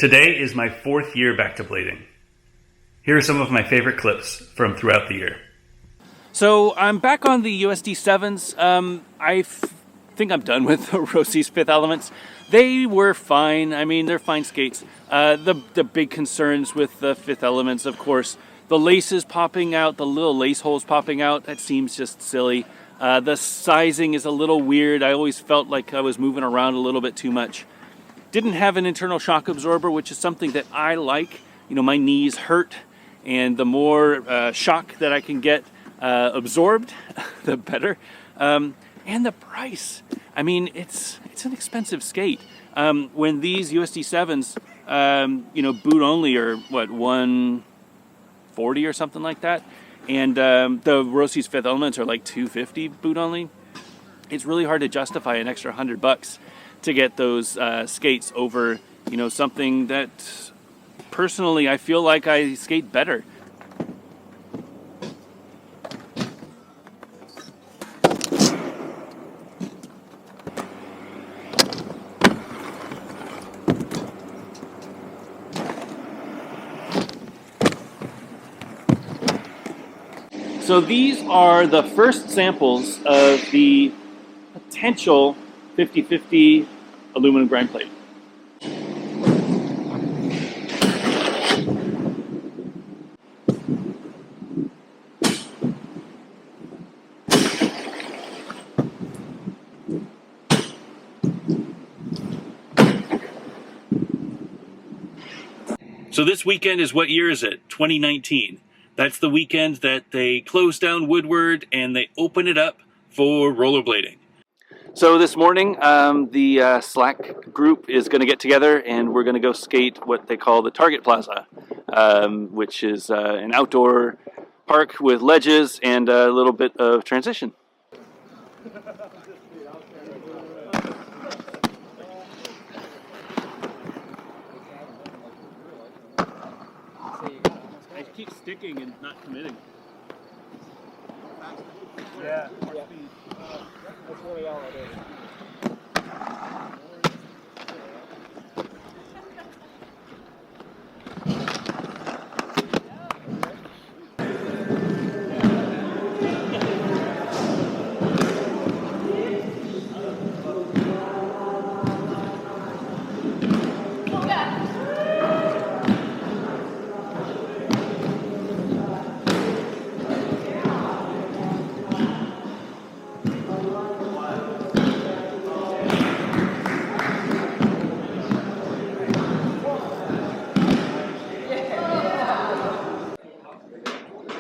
Today is my 4th year back to blading. Here are some of my favorite clips from throughout the year. So I'm back on the USD 7s. I think I'm done with Rossi's Fifth Elements. They were fine. I mean, they're fine skates. The big concerns with the Fifth Elements, of course, the laces popping out, the little lace holes popping out, that seems just silly. The sizing is a little weird. I always felt like I was moving around a little bit too much. Didn't have an internal shock absorber, which is something that I like. You know, my knees hurt, and the more shock that I can get absorbed, the better. And the price. I mean, it's an expensive skate. When these USD 7s, you know, boot only are what, $140 or something like that, and the Rossi's Fifth Elements are like $250 boot only. It's really hard to justify an extra $100 to get those skates over, you know, something that personally I feel like I skate better. So these are the first samples of the potential 50/50 aluminum grind plate. So this weekend is, what year is it? 2019. That's the weekend that they close down Woodward and they open it up for rollerblading. So this morning, the Slack group is going to get together and we're going to go skate what they call the Target Plaza, which is an outdoor park with ledges and a little bit of transition. I keep sticking and not committing. Yeah. That's really all it is.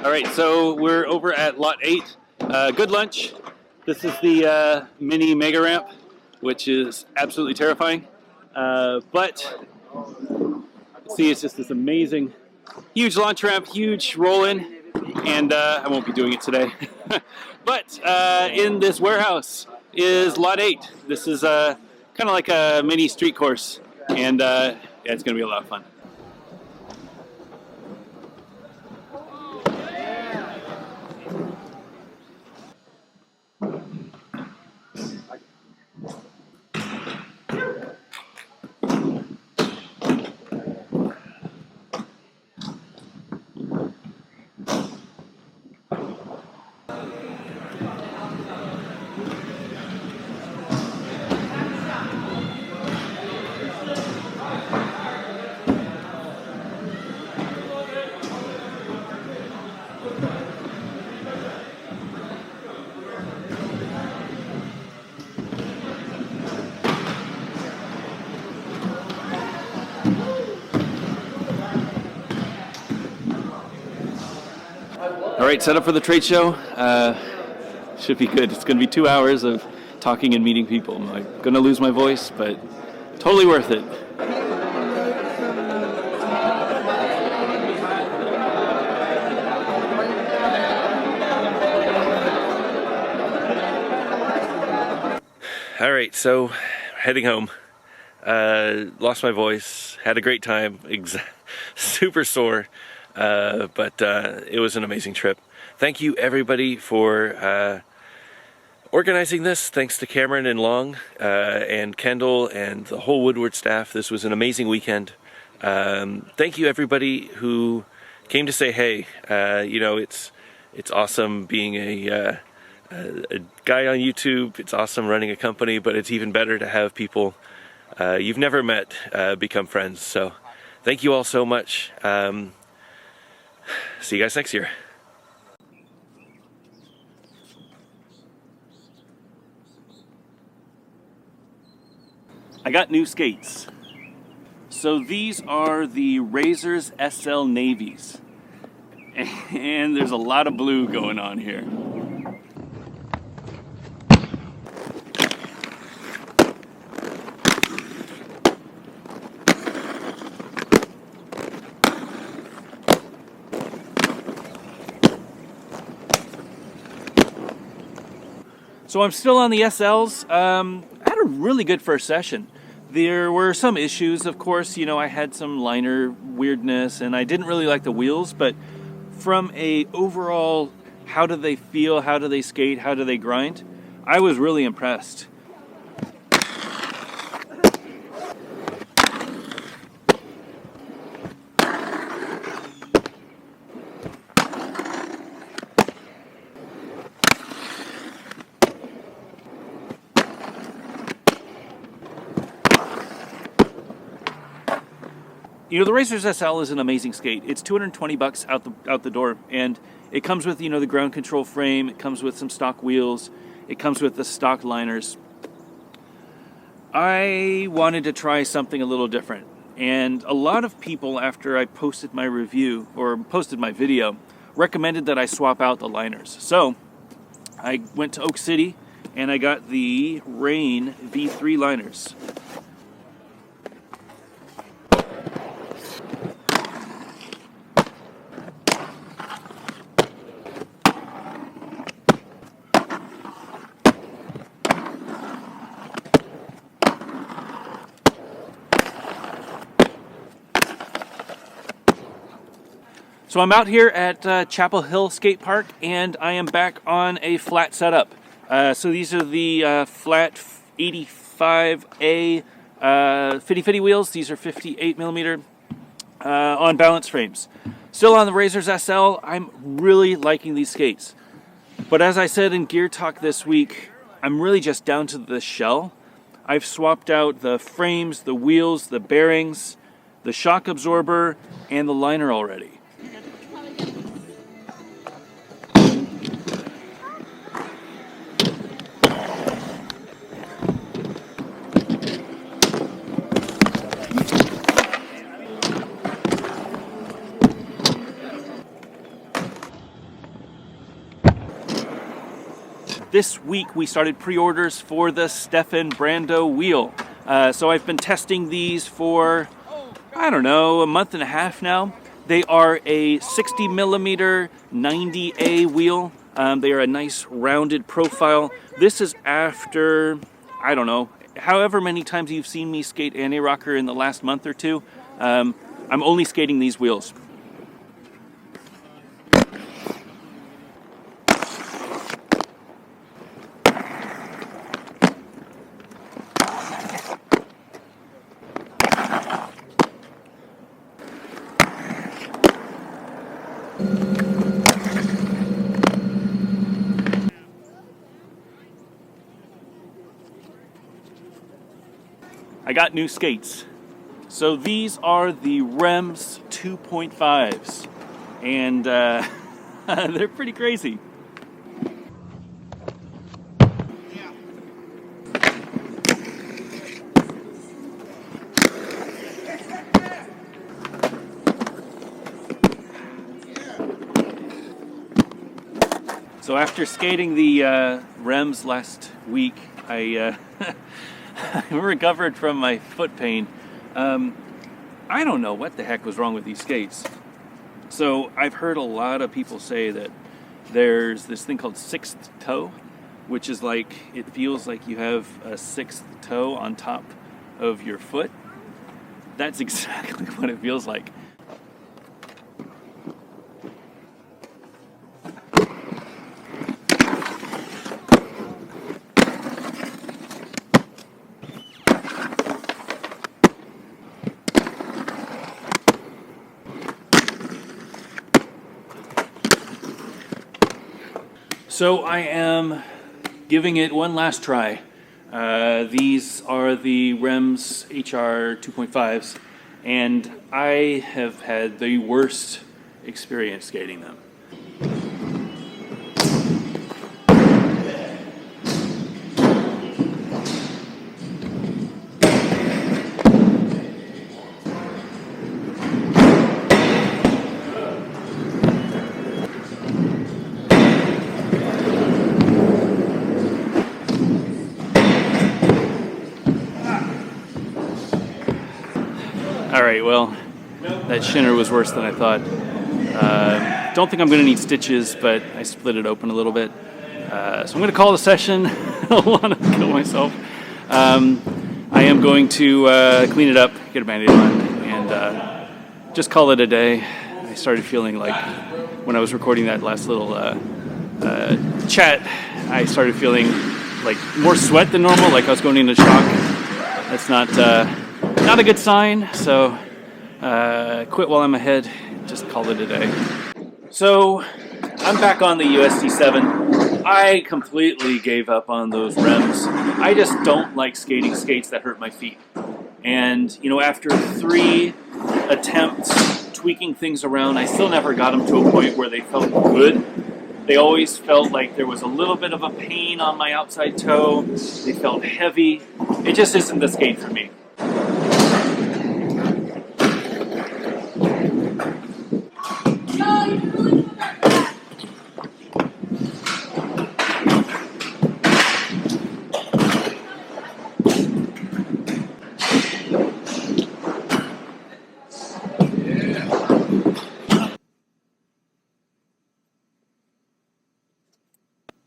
All right, so we're over at lot 8. Good lunch. This is the mini mega ramp, which is absolutely terrifying. But see, it's just this amazing, huge launch ramp, huge roll-in, and I won't be doing it today. But in this warehouse is lot 8. This is kind of like a mini street course, and yeah, it's going to be a lot of fun. All right, set up for the trade show. Should be good. It's going to be 2 hours of talking and meeting people. I'm going to lose my voice, but totally worth it. All right, so heading home. Lost my voice, had a great time, super sore. But it was an amazing trip. Thank you everybody for organizing this. Thanks to Cameron and Long and Kendall and the whole Woodward staff. This was an amazing weekend. Thank you everybody who came to say hey. You know, it's awesome being a guy on YouTube. It's awesome running a company, but it's even better to have people you've never met become friends. So thank you all so much. See you guys next year. I got new skates. So these are the Razer SL Navies. And there's a lot of blue going on here. So I'm still on the SLs. I had a really good first session. There were some issues, of course. You know, I had some liner weirdness, and I didn't really like the wheels, but from a overall, how do they feel, how do they skate, how do they grind, I was really impressed. You know, the Razer SL is an amazing skate. It's $220 out the door, and it comes with, you know, the ground control frame. It comes with some stock wheels. It comes with the stock liners. I wanted to try something a little different, and a lot of people, after I posted my review or posted my video, recommended that I swap out the liners. So I went to Oak City and I got the Reme V3 liners. So I'm out here at Chapel Hill Skate Park, and I am back on a flat setup. So these are the flat 85A Fitty Fitty wheels. These are 58 millimeter on balance frames. Still on the Razer SL. I'm really liking these skates. But as I said in Gear Talk this week, I'm really just down to the shell. I've swapped out the frames, the wheels, the bearings, the shock absorber, and the liner already. This week we started pre-orders for the Stefan Brando wheel. So I've been testing these for, I don't know, a month and a half now. They are a 60 millimeter 90A wheel. They are a nice rounded profile. This is after, I don't know, however many times you've seen me skate anti-rocker in the last month or two. I'm only skating these wheels. I got new skates. So these are the Reme's 2.5s, and they're pretty crazy. So after skating the Reme's last week, I recovered from my foot pain. I don't know what the heck was wrong with these skates. So I've heard a lot of people say that there's this thing called sixth toe, which is like, it feels like you have a sixth toe on top of your foot. That's exactly what it feels like. So I am giving it one last try. These are the Reme's HR 2.5s, and I have had the worst experience skating them. Alright, well, that shinner was worse than I thought. Don't think I'm going to need stitches, but I split it open a little bit. So I'm going to call the session. I don't want to kill myself. I am going to clean it up, get a Band-Aid on, and just call it a day. I started feeling like, when I was recording that last little chat, I started feeling like more sweat than normal, like I was going into shock. That's not a good sign, so quit while I'm ahead, just call it a day. So I'm back on the USD7. I completely gave up on those Remes. I just don't like skating skates that hurt my feet. And you know, after 3 attempts tweaking things around, I still never got them to a point where they felt good. They always felt like there was a little bit of a pain on my outside toe. They felt heavy. It just isn't the skate for me.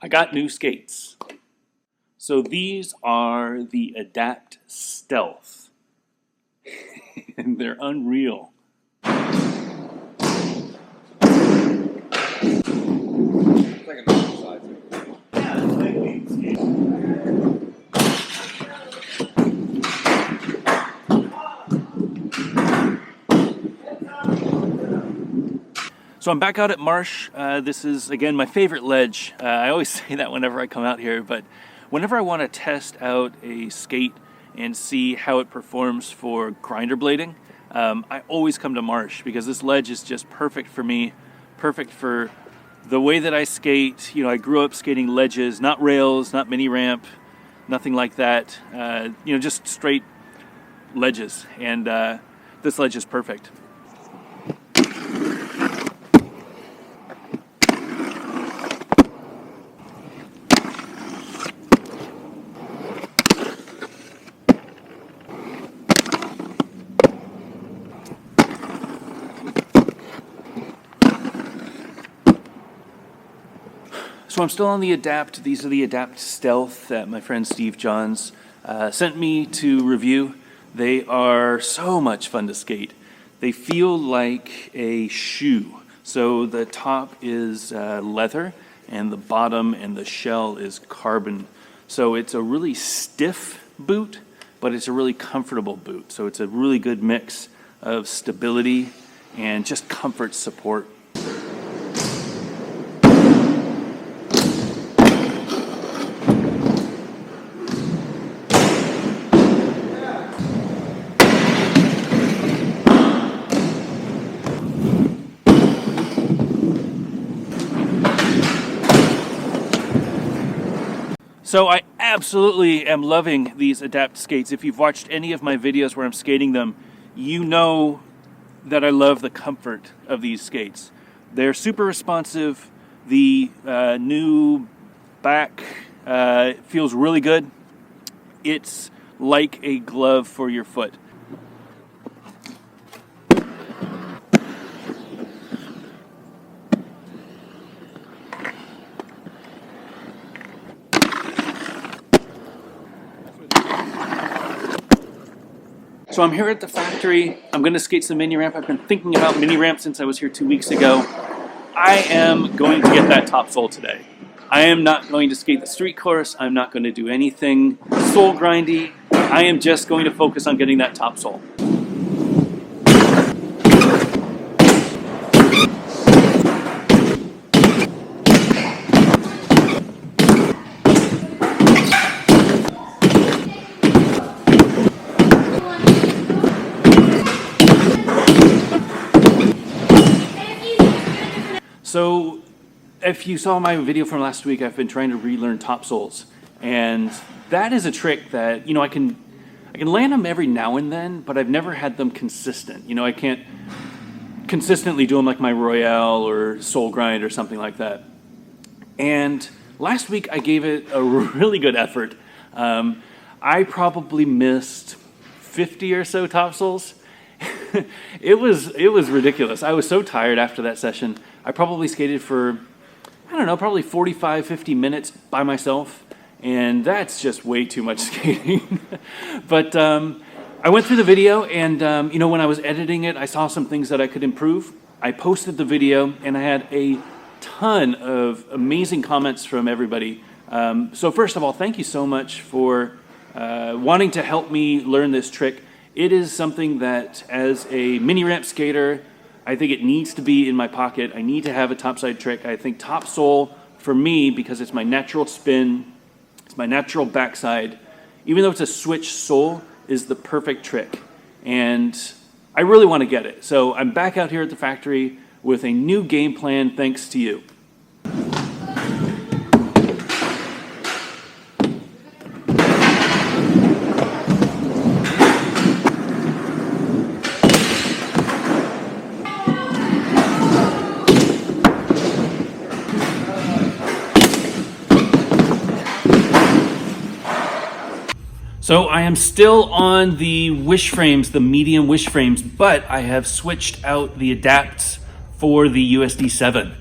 I got new skates. So these are the Adapt Stealth. And they're unreal. So I'm back out at Marsh. This is, again, my favorite ledge. I always say that whenever I come out here, but whenever I want to test out a skate and see how it performs for grinder blading, I always come to Marsh because this ledge is just perfect for me, perfect for the way that I skate. You know, I grew up skating ledges, not rails, not mini ramp, nothing like that. You know, just straight ledges, and this ledge is perfect. So I'm still on the Adapt. These are the Adapt Stealth that my friend Steve Johns sent me to review. They are so much fun to skate. They feel like a shoe. So the top is leather and the bottom and the shell is carbon. So it's a really stiff boot, but it's a really comfortable boot. So it's a really good mix of stability and just comfort support. So I absolutely am loving these Adapt skates. If you've watched any of my videos where I'm skating them, you know that I love the comfort of these skates. They're super responsive. The new back feels really good. It's like a glove for your foot. So I'm here at the factory. I'm going to skate some mini ramp. I've been thinking about mini ramp since I was here 2 weeks ago. I am going to get that top sole today. I am not going to skate the street course. I'm not going to do anything sole grindy. I am just going to focus on getting that top sole. So if you saw my video from last week, I've been trying to relearn top soles, and that is a trick that, you know, I can land them every now and then, but I've never had them consistent. You know, I can't consistently do them like my Royale or Soul Grind or something like that. And last week I gave it a really good effort. I probably missed 50 or so top soles. It was ridiculous. I was so tired after that session. I probably skated for, I don't know, probably 45, 50 minutes by myself. And that's just way too much skating. But I went through the video, and you know, when I was editing it, I saw some things that I could improve. I posted the video, and I had a ton of amazing comments from everybody. So first of all, thank you so much for wanting to help me learn this trick. It is something that, as a mini ramp skater, I think it needs to be in my pocket. I need to have a topside trick. I think top sole, for me, because it's my natural spin, it's my natural backside, even though it's a switch sole, is the perfect trick. And I really want to get it. So I'm back out here at the factory with a new game plan thanks to you. So I am still on the wish frames, the medium wish frames, but I have switched out the adapts for the USD 7.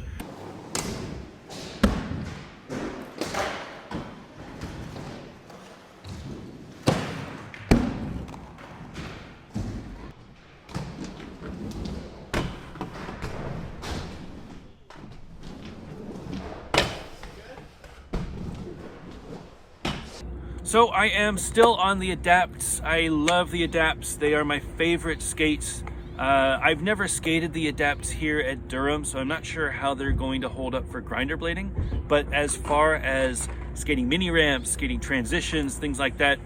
So I am still on the adapts. I love the adapts. They are my favorite skates. I've never skated the adapts here at Durham, so I'm not sure how they're going to hold up for grinder blading. But as far as skating mini ramps, skating transitions, things like that,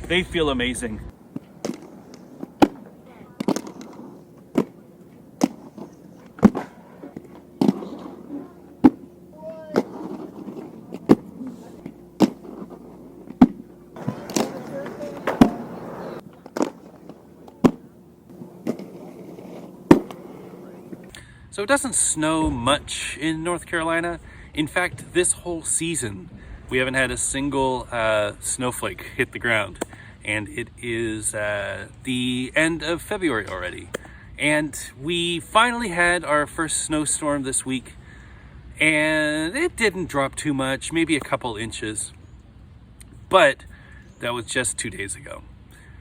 they feel amazing. So it doesn't snow much in North Carolina. In fact, this whole season, we haven't had a single snowflake hit the ground. And it is the end of February already. And we finally had our first snowstorm this week. And it didn't drop too much, maybe a couple inches. But that was just 2 days ago.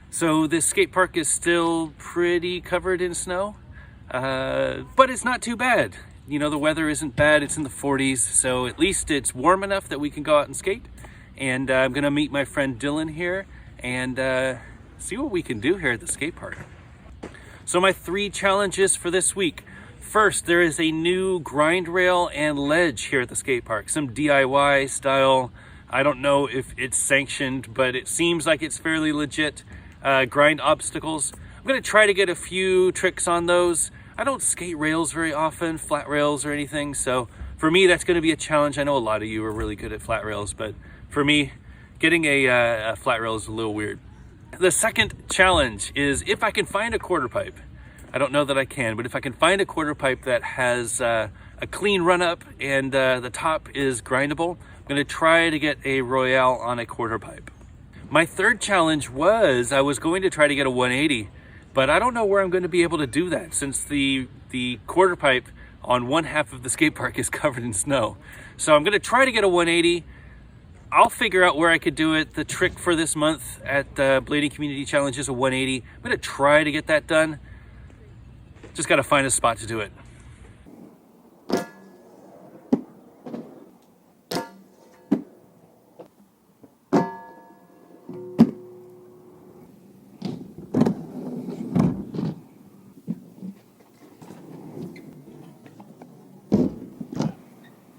So this skate park is still pretty covered in snow. But it's not too bad. You know, the weather isn't bad. It's in the 40s, so at least it's warm enough that we can go out and skate. And I'm gonna meet my friend Dylan here and see what we can do here at the skate park. So my 3 challenges for this week. First, there is a new grind rail and ledge here at the skate park. Some DIY style. I don't know if it's sanctioned, but it seems like it's fairly legit. Grind obstacles. I'm gonna try to get a few tricks on those. I don't skate rails very often, flat rails or anything, so for me that's gonna be a challenge. I know a lot of you are really good at flat rails, but for me, getting a flat rail is a little weird. The second challenge is if I can find a quarter pipe. I don't know that I can, but if I can find a quarter pipe that has a clean run up and the top is grindable, I'm gonna try to get a Royale on a quarter pipe. My third challenge was I was going to try to get a 180, but I don't know where I'm going to be able to do that since the quarter pipe on one half of the skate park is covered in snow. So I'm going to try to get a 180. I'll figure out where I could do it. The trick for this month at Blading Community Challenge is a 180. I'm going to try to get that done. Just got to find a spot to do it.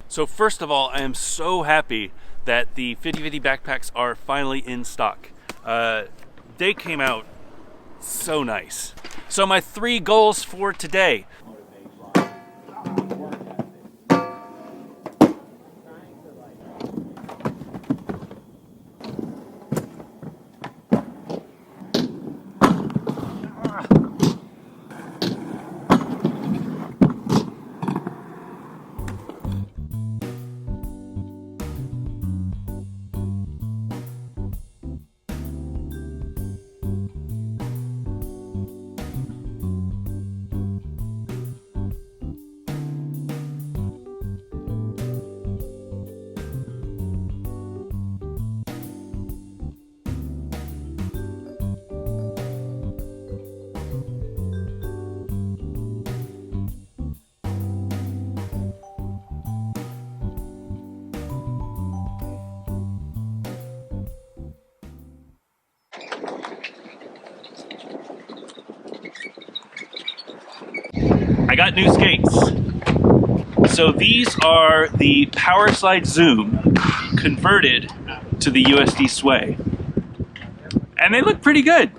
So first of all, I am so happy that the 50/50 backpacks are finally in stock. They came out so nice. So my 3 goals for today. I got new skates. So these are the Power Slide Zoom converted to the USD Sway. And they look pretty good.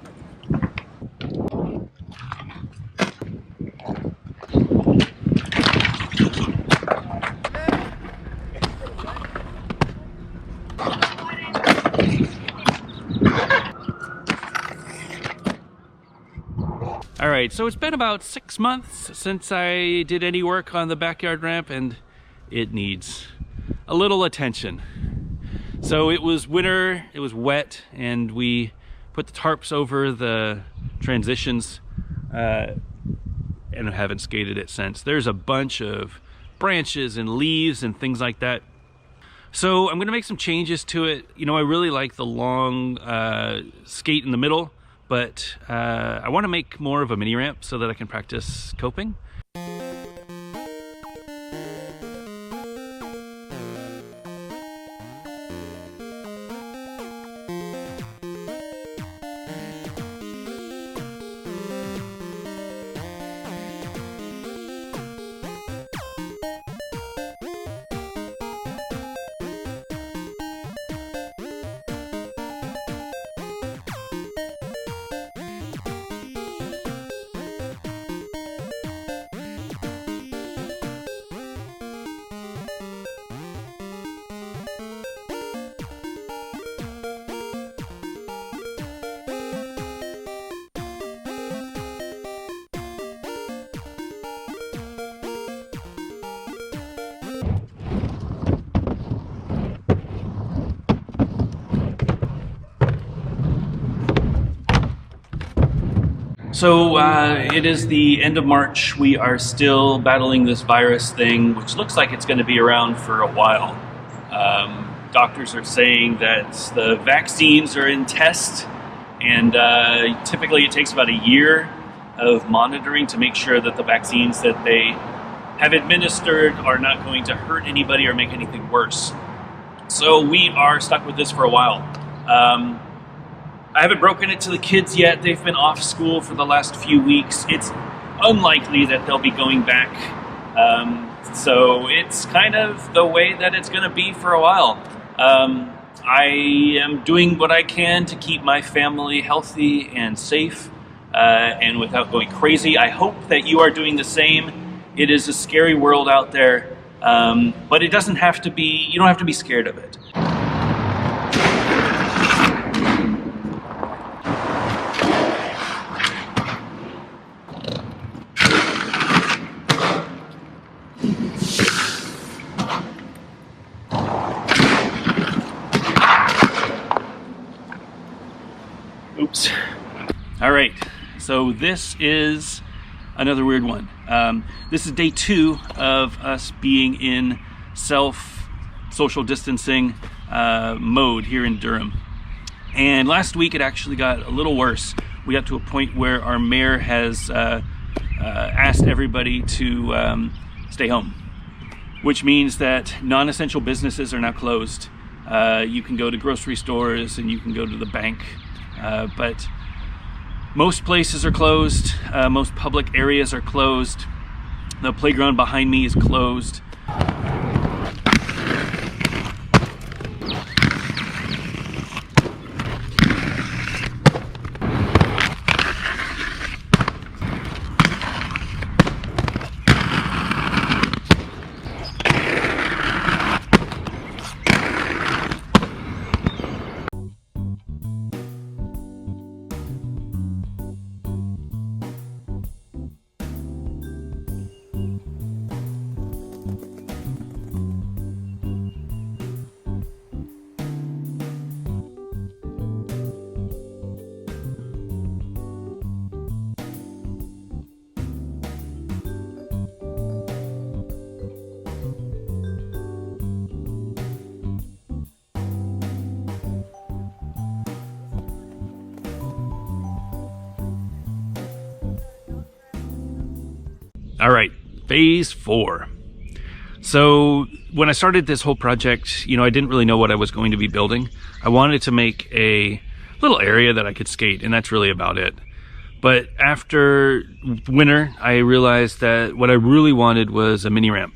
All right, so it's been about 6 months since I did any work on the backyard ramp, and it needs a little attention. So it was winter, it was wet, and we put the tarps over the transitions and haven't skated it since. There's a bunch of branches and leaves and things like that. So I'm gonna make some changes to it. You know, I really like the long skate in the middle, but I want to make more of a mini ramp so that I can practice coping. So it is the end of March. We are still battling this virus thing, which looks like it's going to be around for a while. Doctors are saying that the vaccines are in test, and typically it takes about a year of monitoring to make sure that the vaccines that they have administered are not going to hurt anybody or make anything worse. So we are stuck with this for a while. I haven't broken it to the kids yet. They've been off school for the last few weeks. It's unlikely that they'll be going back. So it's kind of the way that it's going to be for a while. I am doing what I can to keep my family healthy and safe and without going crazy. I hope that you are doing the same. It is a scary world out there, but it doesn't have to be, you don't have to be scared of it. Oops. All right, so this is another weird one. This is day 2 of us being in social distancing mode here in Durham. And last week it actually got a little worse. We got to a point where our mayor has asked everybody to stay home, which means that non-essential businesses are now closed. You can go to grocery stores and you can go to the bank. But most places are closed, most public areas are closed, the playground behind me is closed. All right, phase 4. So when I started this whole project, I didn't really know what I was going to be building. I wanted to make a little area that I could skate, and that's really about it. But after winter, I realized that what I really wanted was a mini ramp.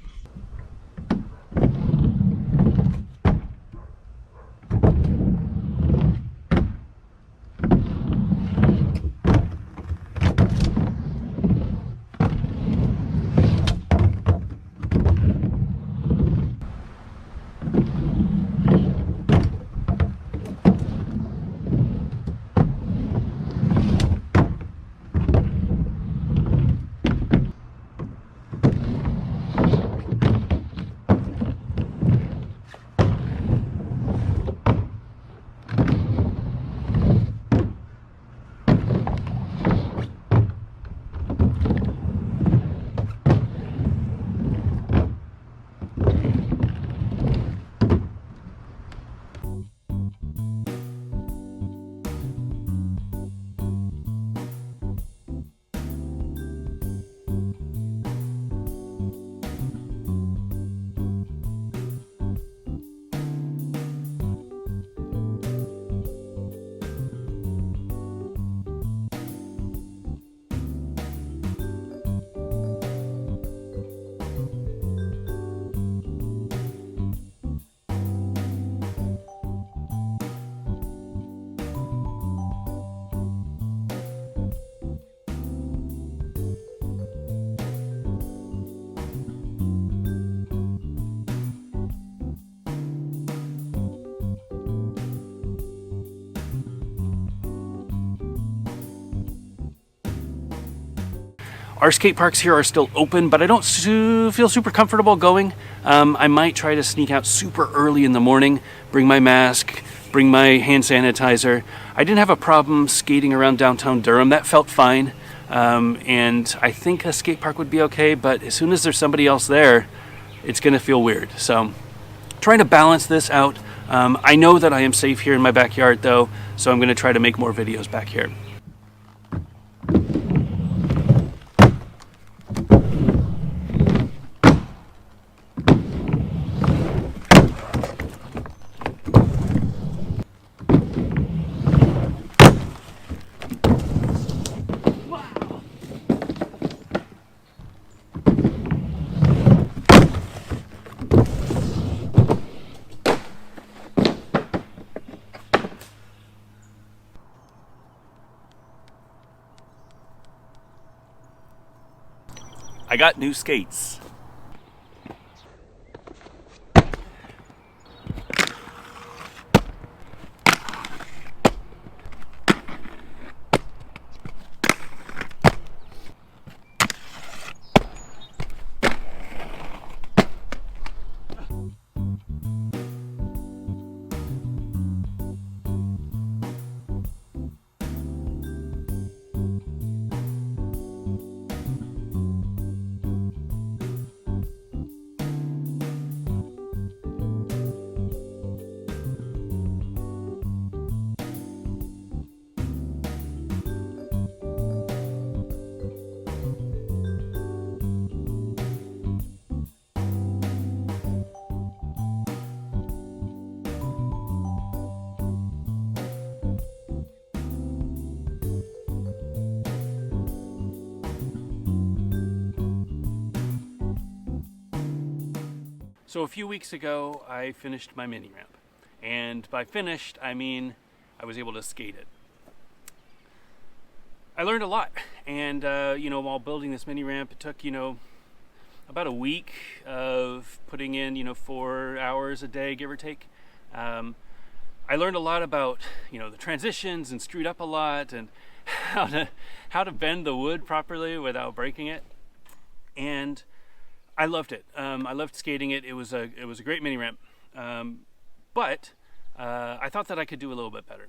Our skate parks here are still open, but I don't feel super comfortable going. I might try to sneak out super early in the morning, bring my mask, bring my hand sanitizer. I didn't have a problem skating around downtown Durham. That felt fine. And I think a skate park would be okay, but as soon as there's somebody else there, it's gonna feel weird. So trying to balance this out. I know that I am safe here in my backyard though, so I'm gonna try to make more videos back here. I got new skates. So a few weeks ago, I finished my mini ramp. And by finished, I mean I was able to skate it. I learned a lot. And, while building this mini ramp, it took, about a week of putting in, 4 hours a day, give or take. I learned a lot about, the transitions and screwed up a lot and how to bend the wood properly without breaking it. And I loved it. I loved skating it. It was a great mini ramp. But I thought that I could do a little bit better.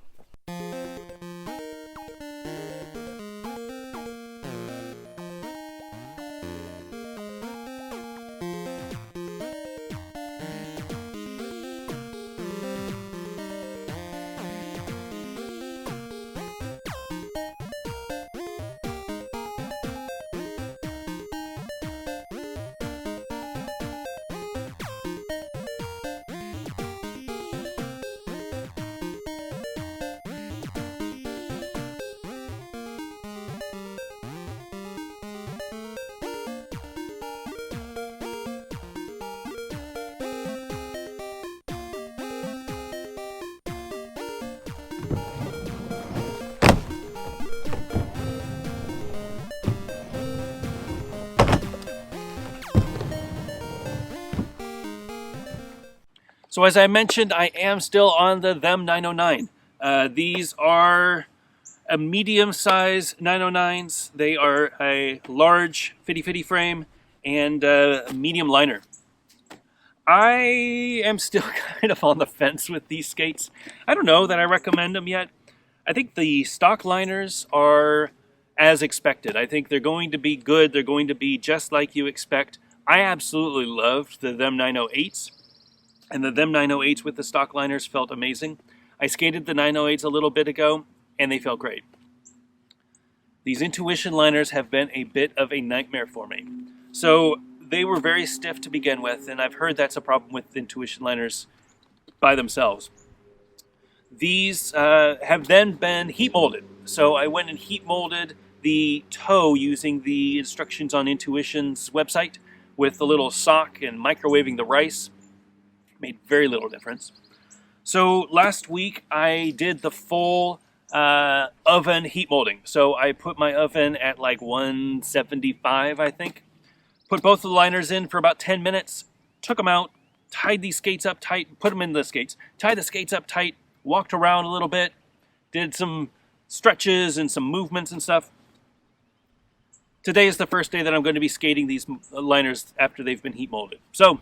So as I mentioned, I am still on the Them 909. These are a medium-size 909s. They are a large fitty frame and a medium liner. I am still kind of on the fence with these skates. I don't know that I recommend them yet. I think the stock liners are as expected. I think they're going to be good. They're going to be just like you expect. I absolutely loved the Them 908s. And the Them 908s with the stock liners felt amazing. I skated the 908s a little bit ago, and they felt great. These Intuition liners have been a bit of a nightmare for me. So they were very stiff to begin with, and I've heard that's a problem with Intuition liners by themselves. These have then been heat molded. So I went and heat molded the toe using the instructions on Intuition's website with the little sock and microwaving the rice. Made very little difference. So last week I did the full oven heat molding. So I put my oven at like 175, I think. Put both the liners in for about 10 minutes, took them out, tied these skates up tight, put them in the skates, tied the skates up tight, walked around a little bit, did some stretches and some movements and stuff. Today is the first day that I'm going to be skating these liners after they've been heat molded. So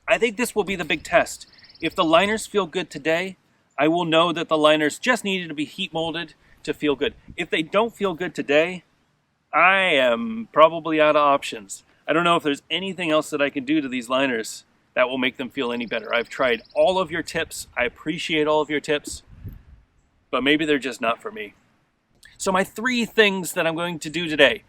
I think this will be the big test. If the liners feel good today, I will know that the liners just needed to be heat molded to feel good. If they don't feel good today, I am probably out of options. I don't know if there's anything else that I can do to these liners that will make them feel any better. I've tried all of your tips. I appreciate all of your tips, but maybe they're just not for me. So my 3 things that I'm going to do today.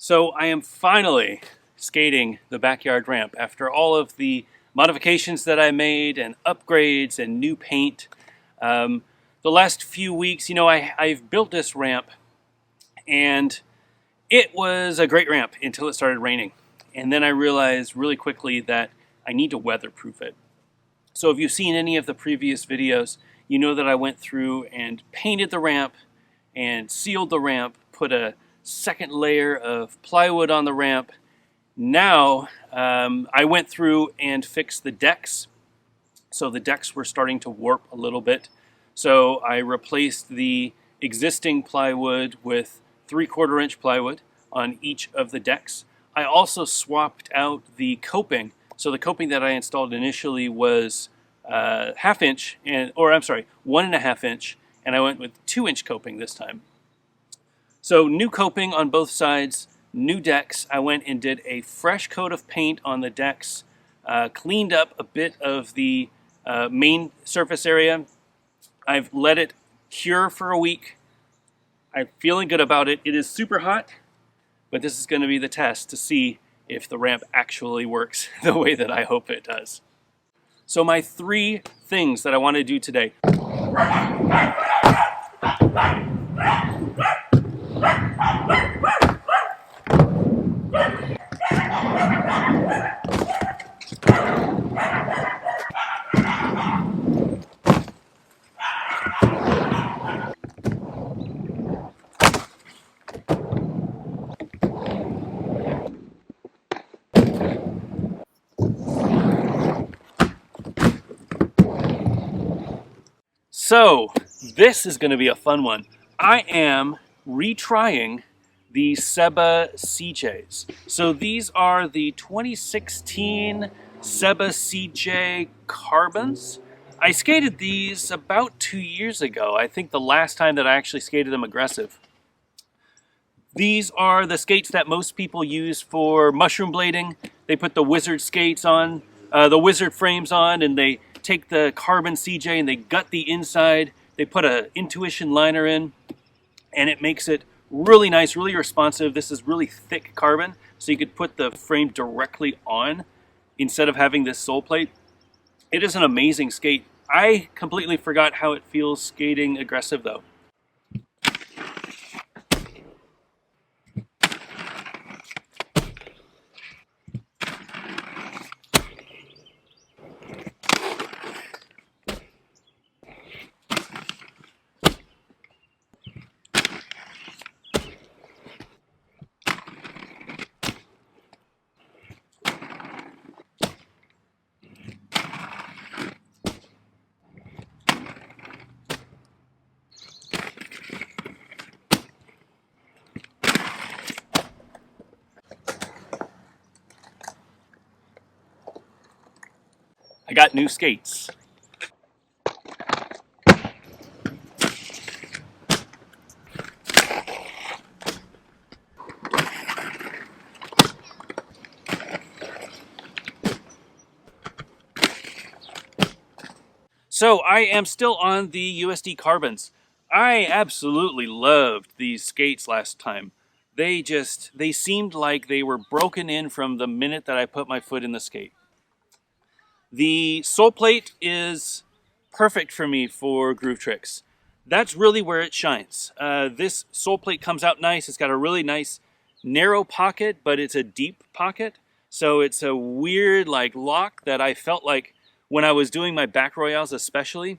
So I am finally skating the backyard ramp after all of the modifications that I made and upgrades and new paint. The last few weeks, I've built this ramp and it was a great ramp until it started raining. And then I realized really quickly that I need to weatherproof it. So if you've seen any of the previous videos, you know that I went through and painted the ramp and sealed the ramp, put a second layer of plywood on the ramp. Now I went through and fixed the decks. So the decks were starting to warp a little bit. So I replaced the existing plywood with 3/4 inch plywood on each of the decks. I also swapped out the coping. So the coping that I installed initially was 1/2 inch, 1.5 inch, and I went with 2-inch coping this time. So new coping on both sides, new decks. I went and did a fresh coat of paint on the decks, cleaned up a bit of the main surface area. I've let it cure for a week. I'm feeling good about it. It is super hot, but this is going to be the test to see if the ramp actually works the way that I hope it does. So my 3 things that I want to do today. So this is going to be a fun one. I am retrying the Seba CJs. So these are the 2016 Seba CJ carbons. I skated these about 2 years ago. I think the last time that I actually skated them aggressive. These are the skates that most people use for mushroom blading. They put the Wizard skates on, the Wizard frames on, and they take the carbon CJ and they gut the inside. They put an Intuition liner in, and it makes it really nice, really responsive. This is really thick carbon, so you could put the frame directly on instead of having this sole plate. It is an amazing skate. I completely forgot how it feels skating aggressive though. I got new skates. So I am still on the USD Carbons. I absolutely loved these skates last time. They seemed like they were broken in from the minute that I put my foot in the skate. The sole plate is perfect for me for groove tricks. That's really where it shines. This sole plate comes out nice. It's got a really nice narrow pocket, but it's a deep pocket. So it's a weird like lock that I felt like when I was doing my back royales especially,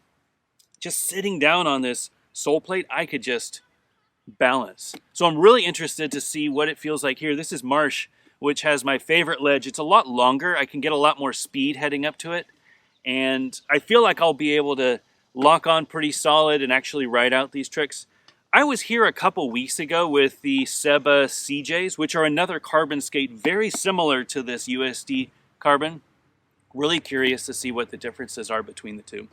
just sitting down on this sole plate, I could just balance. So I'm really interested to see what it feels like here. This is Marsh, which has my favorite ledge. It's a lot longer. I can get a lot more speed heading up to it. And I feel like I'll be able to lock on pretty solid and actually ride out these tricks. I was here a couple weeks ago with the Seba CJs, which are another carbon skate very similar to this USD carbon. Really curious to see what the differences are between the two.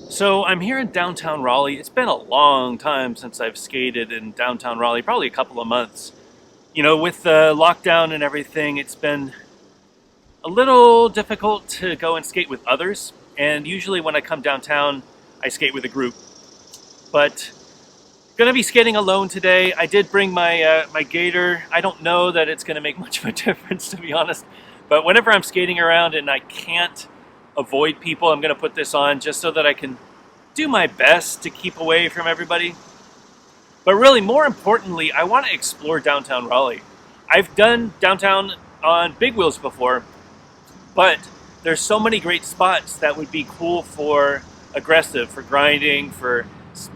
So I'm here in downtown Raleigh. It's been a long time since I've skated in downtown Raleigh, probably a couple of months. You know, with the lockdown and everything, it's been a little difficult to go and skate with others. And usually when I come downtown, I skate with a group. But gonna be skating alone today. I did bring my gator. I don't know that it's gonna make much of a difference, to be honest. But whenever I'm skating around and I can't avoid people, I'm gonna put this on just so that I can do my best to keep away from everybody. But really, more importantly, I want to explore downtown Raleigh. I've done downtown on big wheels before, but there's so many great spots that would be cool for aggressive, for grinding, for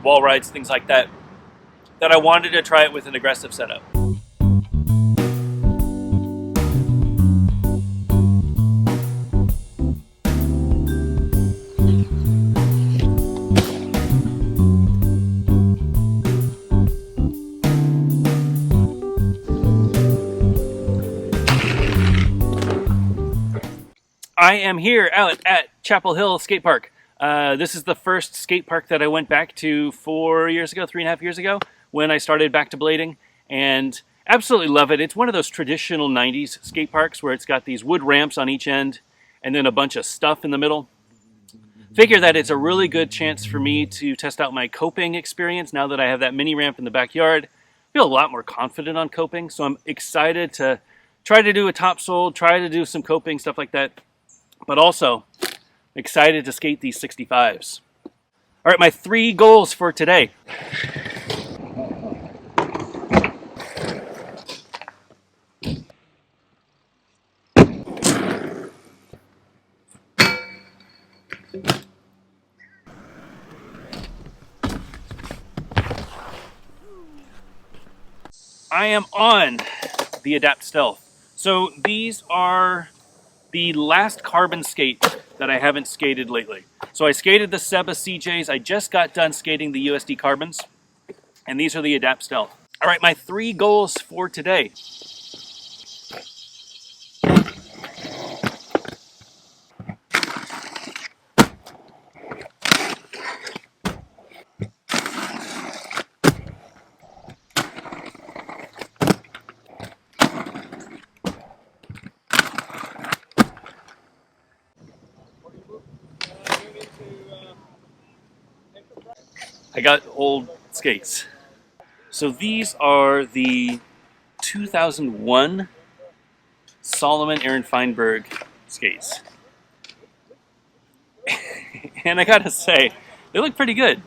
wall rides, things like that, that I wanted to try it with an aggressive setup. I am here out at Chapel Hill Skate Park. This is the first skate park that I went back to 4 years ago, 3.5 years ago, when I started back to blading, and absolutely love it. It's one of those traditional 90s skate parks where it's got these wood ramps on each end and then a bunch of stuff in the middle. Figure that it's a really good chance for me to test out my coping experience now that I have that mini ramp in the backyard. I feel a lot more confident on coping, so I'm excited to try to do a topsoul, try to do some coping, stuff like that. But also excited to skate these 65s. All right, my 3 goals for today. I am on the Adapt Stealth. So these are the last carbon skate that I haven't skated lately. So I skated the Seba CJs. I just got done skating the USD Carbons, and these are the Adapt Stealth. All right, my 3 goals for today. I got old skates. So these are the 2001 Solomon Aaron Feinberg skates. And I gotta say, they look pretty good.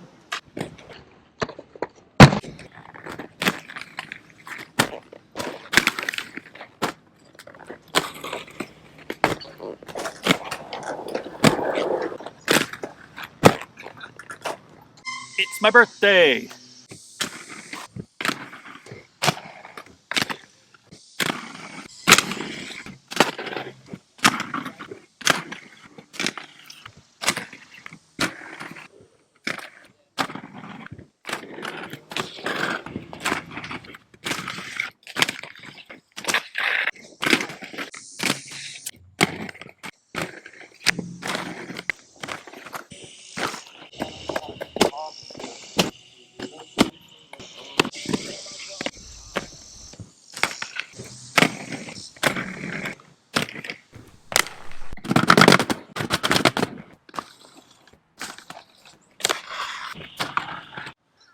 It's my birthday!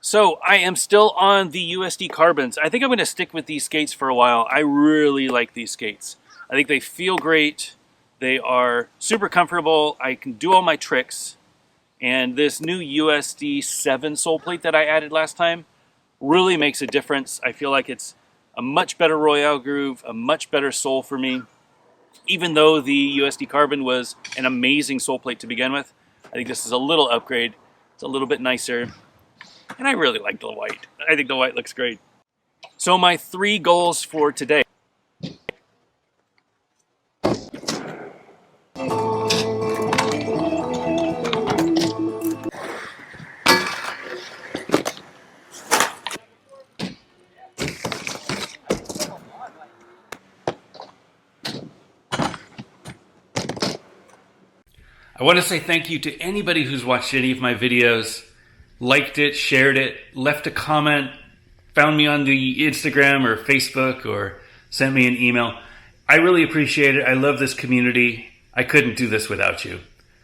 So I am still on the USD Carbons. I think I'm going to stick with these skates for a while. I really like these skates. I think they feel great. They are super comfortable. I can do all my tricks. And this new USD 7 sole plate that I added last time really makes a difference. I feel like it's a much better Royale groove, a much better sole for me. Even though the USD Carbon was an amazing sole plate to begin with, I think this is a little upgrade. It's a little bit nicer. And I really like the white. I think the white looks great. So my 3 goals for today. I want to say thank you to anybody who's watched any of my videos, liked it, shared it, left a comment, found me on the Instagram or Facebook, or sent me an email. I really appreciate it. I love this community. I couldn't do this without you.